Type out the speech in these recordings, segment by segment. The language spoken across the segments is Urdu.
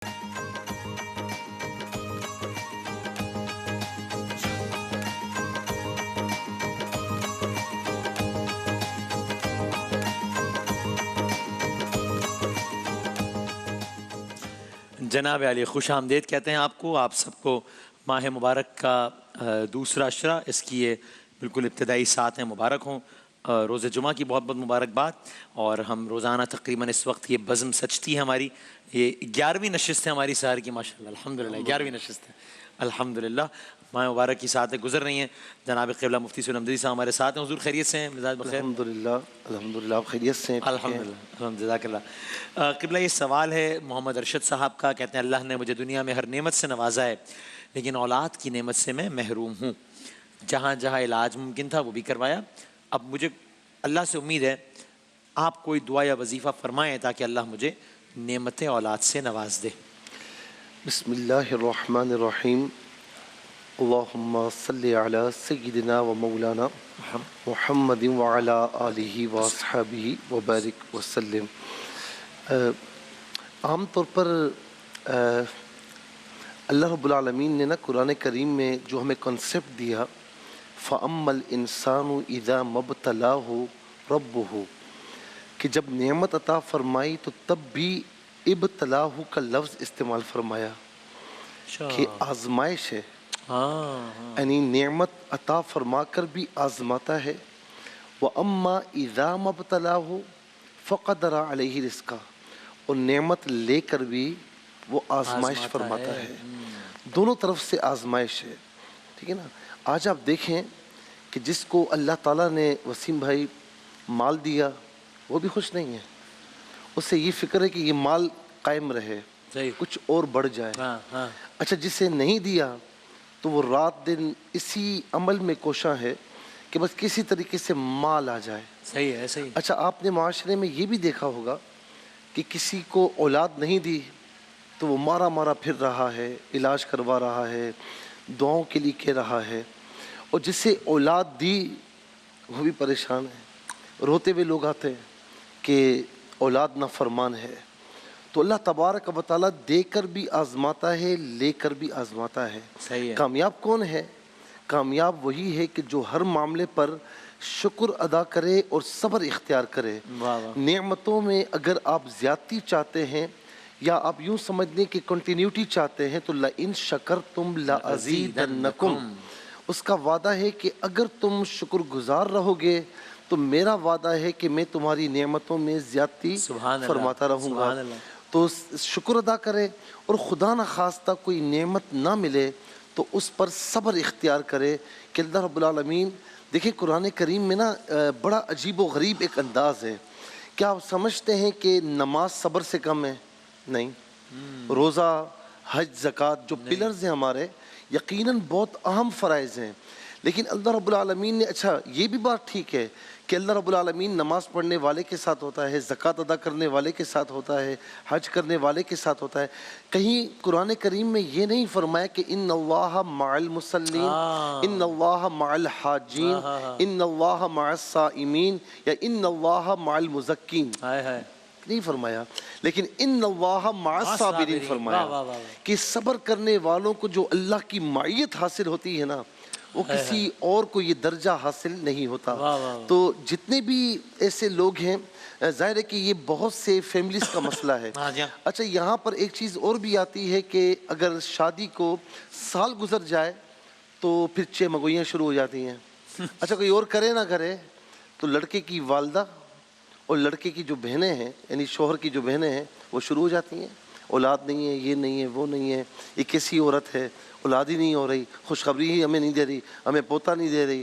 جناب علی خوش آمدید کہتے ہیں آپ کو، آپ سب کو ماہ مبارک کا دوسرا عشرہ، اس کی یہ بالکل ابتدائی ساتیں مبارک ہوں۔ روز جمعہ کی بہت بہت مبارکباد۔ اور ہم روزانہ تقریباً اس وقت یہ بزم سجتی ہے ہماری، یہ 11ویں نشست ہے ہماری سحر کی، ماشاءاللہ الحمدللہ 11ویں نشست ہے الحمدللہ۔ ماہ مبارک کی ساتیں گزر رہی ہیں۔ جناب قبلہ مفتی سلیم امجدی صاحب ہمارے ساتھ ہیں۔ حضور خیریت سے ہیں؟ مزاج بخیر؟ الحمدللہ آپ خیریت سے ہیں؟ الحمدللہ جزاک اللہ۔ قبلہ یہ سوال ہے محمد ارشد صاحب کا، کہتے ہیں اللہ نے مجھے دنیا میں ہر نعمت سے نوازا ہے لیکن اولاد کی نعمت سے میں محروم ہوں۔ جہاں جہاں علاج ممکن تھا وہ بھی کروایا، اب مجھے اللہ سے امید ہے آپ کوئی دعا یا وظیفہ فرمائیں تاکہ اللہ مجھے نعمت اولاد سے نواز دے۔ بسم اللہ الرحمن الرحیم۔ اللہم صلی علی سیدنا و مولانا محمد وعلی آلہ واصحابہ وبارک وسلم۔ عام طور پر اللہ رب العالمین نے قرآن کریم میں جو ہمیں کنسپٹ دیا، فَأَمَّا الْإِنسَانُ إِذَا مَبْتَلَاهُ رَبُّهُ، کہ جب نعمت عطا فرمائی تو تب بھی ابتلاہ کا لفظ استعمال فرمایا کہ آزمائش ہے، یعنی نعمت عطا فرما کر بھی آزماتا ہے۔ وَأَمَّا إِذَا مَبْتَلَاهُ فَقَدَرَ عَلَيْهِ رِزْقَهُ، اور نعمت لے کر بھی وہ آزمائش فرماتا ہے۔ دونوں طرف سے آزمائش ہے، ٹھیک ہے نا۔ آج آپ دیکھیں کہ جس کو اللہ تعالیٰ نے وسیم بھائی مال دیا وہ بھی خوش نہیں ہے، اسے یہ فکر ہے کہ یہ مال قائم رہے، کچھ اور بڑھ جائے۔ اچھا جسے نہیں دیا تو وہ رات دن اسی عمل میں کوشاں ہے کہ بس کسی طریقے سے مال آ جائے۔ صحیح ہے، صحیح۔ اچھا آپ نے معاشرے میں یہ بھی دیکھا ہوگا کہ کسی کو اولاد نہیں دی تو وہ مارا مارا پھر رہا ہے، علاج کروا رہا ہے، دعاؤں کے لیے کہہ رہا ہے، اور جسے اولاد دی وہ بھی پریشان ہے۔ روتے ہوئے لوگ آتے ہیں کہ اولاد نافرمان ہے۔ تو اللہ تبارک و تعالیٰ دے کر بھی آزماتا ہے، لے کر بھی آزماتا ہے۔ صحیح ہے۔ کامیاب کون ہے؟ کامیاب وہی ہے کہ جو ہر معاملے پر شکر ادا کرے اور صبر اختیار کرے۔ نعمتوں میں اگر آپ زیادتی چاہتے ہیں یا آپ یوں سمجھ لیں کہ کنٹینیوٹی چاہتے ہیں تو لَإِن شَكَرْتُمْ لَأَزِيدَنَّكُمْ، اس کا وعدہ ہے کہ اگر تم شکر گزار رہو گے تو میرا وعدہ ہے کہ میں تمہاری نعمتوں میں زیادتی فرماتا رہوں گا۔ تو شکر ادا کرے، اور خدا نخواستہ کوئی نعمت نہ ملے تو اس پر صبر اختیار کرے کہ اللہ رب العالمین۔ دیکھیں قرآن کریم میں بڑا عجیب و غریب ایک انداز ہے۔ کیا آپ سمجھتے ہیں کہ نماز صبر سے کم ہے؟ نہیں۔ روزہ، حج، زکوٰۃ جو پلرز ہیں ہمارے، یقیناً بہت اہم فرائض ہیں، لیکن اللہ رب العالمین نے، اچھا یہ بھی بات ٹھیک ہے کہ اللہ رب العالمین نماز پڑھنے والے کے ساتھ ہوتا ہے، زکوٰۃ ادا کرنے والے کے ساتھ ہوتا ہے، حج کرنے والے کے ساتھ ہوتا ہے۔ کہیں قرآن کریم میں یہ نہیں فرمایا کہ ان اللہ مع المصلین، ان اللہ مع الحاجین، ان اللہ مع الصائمین، یا ان اللہ مع المزکین، نہیں فرمایا، لیکن ان اللہ مع الصابرین فرمایا کہ صبر کرنے والوں کو جو اللہ کی معیت حاصل ہوتی ہے نا، وہ کسی اور کو یہ درجہ حاصل نہیں ہوتا۔ تو جتنے بھی ایسے لوگ ہیں، ظاہر ہے کہ یہ بہت سے فیملیز کا مسئلہ ہے۔ اچھا یہاں پر ایک چیز اور بھی آتی ہے کہ اگر شادی کو سال گزر جائے تو پھر چمگوئیاں شروع ہو جاتی ہیں۔ اچھا کوئی اور کرے نہ کرے تو لڑکے کی والدہ اور لڑکے کی جو بہنیں ہیں، یعنی شوہر کی جو بہنیں ہیں، وہ شروع ہو جاتی ہیں، اولاد نہیں ہے، یہ نہیں ہے، وہ نہیں ہے، یہ کیسی عورت ہے، اولاد ہی نہیں ہو رہی، خوشخبری ہی ہمیں نہیں دے رہی، ہمیں پوتا نہیں دے رہی،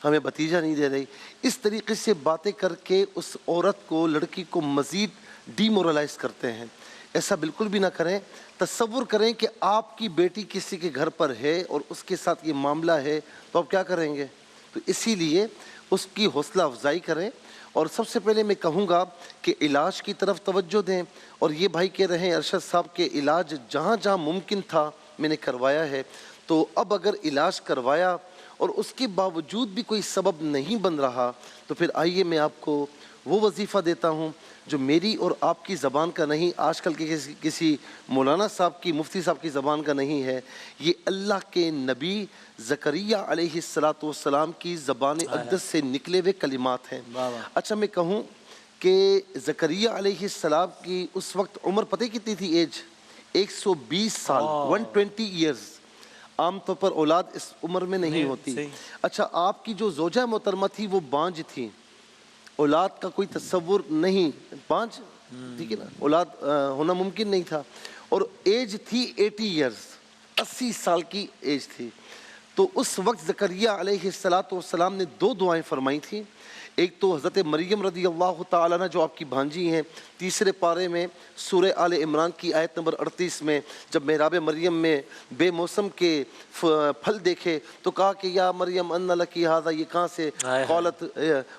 ہمیں بھتیجا نہیں دے رہی۔ اس طریقے سے باتیں کر کے اس عورت کو، لڑکی کو مزید ڈی مورلائز کرتے ہیں۔ ایسا بالکل بھی نہ کریں۔ تصور کریں کہ آپ کی بیٹی کسی کے گھر پر ہے اور اس کے ساتھ یہ معاملہ ہے تو آپ کیا کریں گے؟ تو اسی لیے اس کی حوصلہ افزائی کریں، اور سب سے پہلے میں کہوں گا کہ علاج کی طرف توجہ دیں۔ اور یہ بھائی کہہ رہے ہیں ارشد صاحب کہ علاج جہاں جہاں ممکن تھا میں نے کروایا ہے، تو اب اگر علاج کروایا اور اس کے باوجود بھی کوئی سبب نہیں بن رہا تو پھر آئیے میں آپ کو وہ وظیفہ دیتا ہوں جو میری اور آپ کی زبان کا نہیں، آج کل کے کسی مولانا صاحب کی، مفتی صاحب کی زبان کا نہیں ہے، یہ اللہ کے نبی زکریا علیہ السلام کی زبان اقدس سے نکلے ہوئے کلمات ہیں۔ اچھا میں کہوں کہ زکریا علیہ السلام کی اس وقت عمر پتہ کتنی تھی؟ ایج 120 سال، 120 ایئرز۔ عام طور پر اولاد اس عمر میں نہیں ہوتی۔ اچھا آپ کی جو زوجہ محترمہ تھی وہ بانجھ تھی، اولاد کا کوئی تصور نہیں، بانجھ ٹھیک ہے نا، اولاد ہونا ممکن نہیں تھا، اور ایج تھی 80 ایئرز، 80 سال کی ایج تھی۔ تو اس وقت زکریا علیہ السلام نے 2 دعائیں فرمائی تھیں۔ ایک تو حضرت مریم رضی اللہ تعالیٰ عنہ جو آپ کی بھانجی ہیں، تیسرے پارے میں سورہ آل عمران کی آیت نمبر 38 میں جب محراب مریم میں بے موسم کے پھل دیکھے تو کہا کہ یا مریم ان لکی ھذا، یہ کہاں سے؟ قالت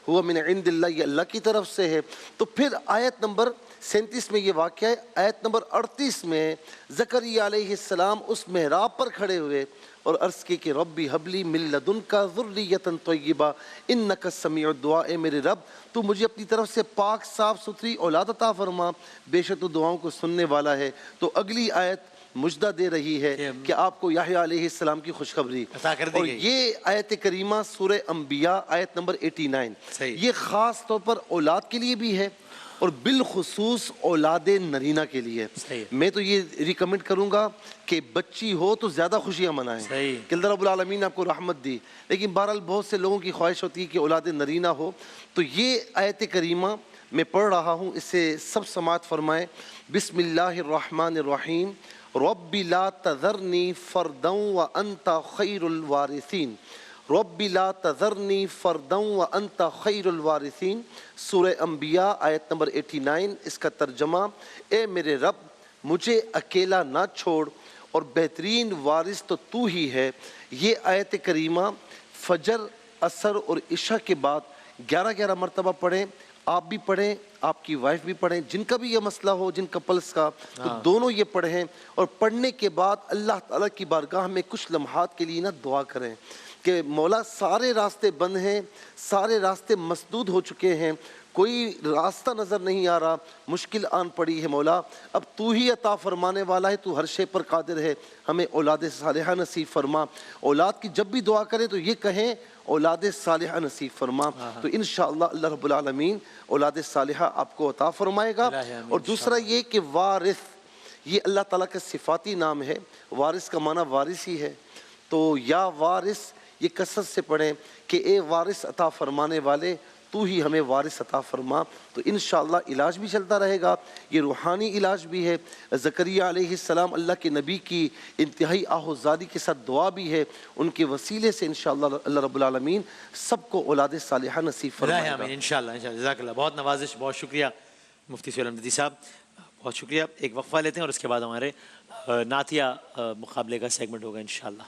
ہوا من عند اللہ، یہ اللہ کی طرف سے ہے۔ تو پھر آیت نمبر 37 میں یہ واقعہ ہے۔ آیت نمبر 38 میں زکریا علیہ السلام اس محراب پر کھڑے ہوئے اور عرض کی کہ ربی حبلی من لدنک ذریۃ طیبہ انک السمیع الدعاء، اے میرے رب تو مجھے اپنی طرف سے پاک صاف ستھری اولاد عطا فرما، بے شک تو دعاؤں کو سننے والا ہے۔ تو اگلی آیت مجدہ دے رہی ہے کہ آپ کو یحییٰ علیہ السلام کی خوشخبری، اور یہ آیت کریمہ سورہ انبیاء آیت نمبر 89 یہ خاص طور پر اولاد کے لیے بھی ہے اور بالخصوص اولاد نرینہ کے لیے۔ میں تو یہ ریکمنڈ کروں گا کہ بچی ہو تو زیادہ خوشیاں منائیں کہ اللہ رب العالمین نے آپ کو رحمت دی، لیکن بہرحال بہت سے لوگوں کی خواہش ہوتی ہے کہ اولاد نرینہ ہو۔ تو یہ آیت کریمہ میں پڑھ رہا ہوں، اس سے سب سماعت فرمائیں۔ بسم اللہ الرحمن الرحیم، رب لا تذرنی فردا وانت خیر الوارثین، رب لا تذرنی فردا وانت خیر الوارثین، سورہ انبیاء آیت نمبر 89۔ اس کا ترجمہ، اے میرے رب مجھے اکیلا نہ چھوڑ اور بہترین وارث تو تو ہی ہے۔ یہ آیت کریمہ فجر، عصر اور عشاء کے بعد 11 مرتبہ پڑھیں، آپ بھی پڑھیں، آپ کی وائف بھی پڑھیں، جن کا بھی یہ مسئلہ ہو، جن کپلز کا، تو دونوں یہ پڑھیں، اور پڑھنے کے بعد اللہ تعالیٰ کی بارگاہ میں کچھ لمحات کے لیے نا دعا کریں کہ مولا سارے راستے بند ہیں، سارے راستے مسدود ہو چکے ہیں، کوئی راستہ نظر نہیں آ رہا، مشکل آن پڑی ہے مولا، اب تو ہی عطا فرمانے والا ہے، تو ہر شے پر قادر ہے، ہمیں اولاد صالحہ نصیب فرما۔ اولاد کی جب بھی دعا کریں تو یہ کہیں اولاد صالحہ نصیب فرما، تو انشاءاللہ اللہ رب العالمین اولاد صالحہ آپ کو عطا فرمائے گا۔ اور دوسرا یہ کہ وارث، یہ اللہ تعالیٰ کا صفاتی نام ہے، وارث کا معنی وارث ہی ہے، تو یا وارث یہ کثرت سے پڑھیں کہ اے وارث عطا فرمانے والے تو ہی ہمیں وارث عطا فرما، تو انشاءاللہ علاج بھی چلتا رہے گا، یہ روحانی علاج بھی ہے۔ زکریا علیہ السلام اللہ کے نبی کی انتہائی آہوزادی کے ساتھ دعا بھی ہے، ان کے وسیلے سے انشاءاللہ اللہ رب العالمین سب کو اولاد صالحہ نصیب فرمائے گا۔ انشاءاللہ جزاک اللہ، بہت نوازش، بہت شکریہ مفتی سہیل احمدی صاحب، بہت شکریہ۔ ایک وقفہ لیتے ہیں اور اس کے بعد ہمارے نعتیہ مقابلے کا سیگمنٹ ہوگا انشاءاللہ۔